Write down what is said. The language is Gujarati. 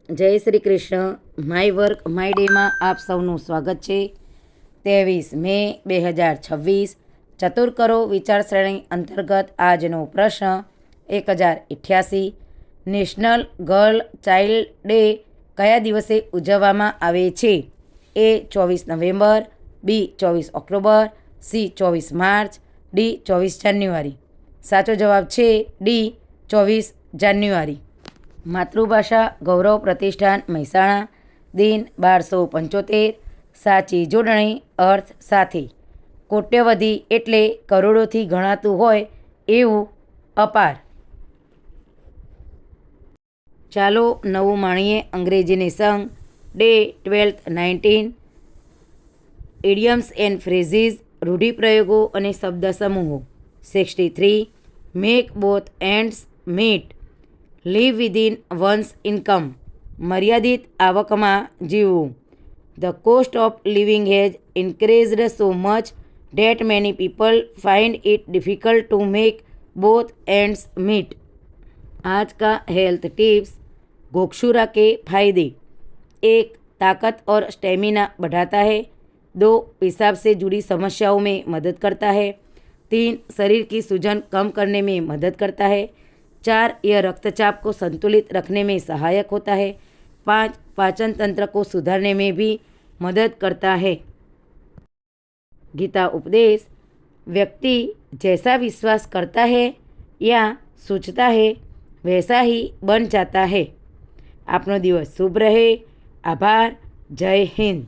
જય Shri Krishna. My work my ડેમાં આપ સૌનું સ્વાગત છે. 23 મે 2026 ચતુર કરો વિચારશ્રેણી અંતર્ગત આજનો પ્રશ્ન 1088. નેશનલ ગર્લ ચાઇલ્ડ ડે કયા દિવસે ઉજવવામાં આવે છે? એ 24 નવેમ્બર, બી 24 ઓક્ટોબર, સી 24 માર્ચ, ડી 24 જાન્યુઆરી. સાચો જવાબ છે ડી 24 જાન્યુઆરી. માતૃભાષા ગૌરવ પ્રતિષ્ઠાન મહેસાણા, દિન 1275. સાચી જોડણી અર્થ સાથે. કોટ્યવધી એટલે કરોડોથી ગણાતું હોય એવું અપાર. ચાલો નવું માણીએ અંગ્રેજીની સંગ. Day 12th 19. Idioms and phrases રૂઢિપ્રયોગો અને શબ્દ સમૂહો. 63. Make both ends meet. Live within one's income. મર્યાદિત આવકમાં જીવવું. The cost of living has increased so much that many people find it difficult to make both ends meet. आज का हेल्थ टिप्स. घोकशुरा के फायदे. 1. ताकत और स्टेमिना बढ़ाता है. 2. पेशाब से जुड़ी समस्याओं में मदद करता है. 3. शरीर की सूजन कम करने में मदद करता है. 4. यह रक्तचाप को संतुलित रखने में सहायक होता है. 5. पाचन तंत्र को सुधारने में भी मदद करता है. गीता उपदेश. व्यक्ति जैसा विश्वास करता है या सोचता है वैसा ही बन जाता है. आपनो दिवस शुभ रहे. आभार. जय हिंद.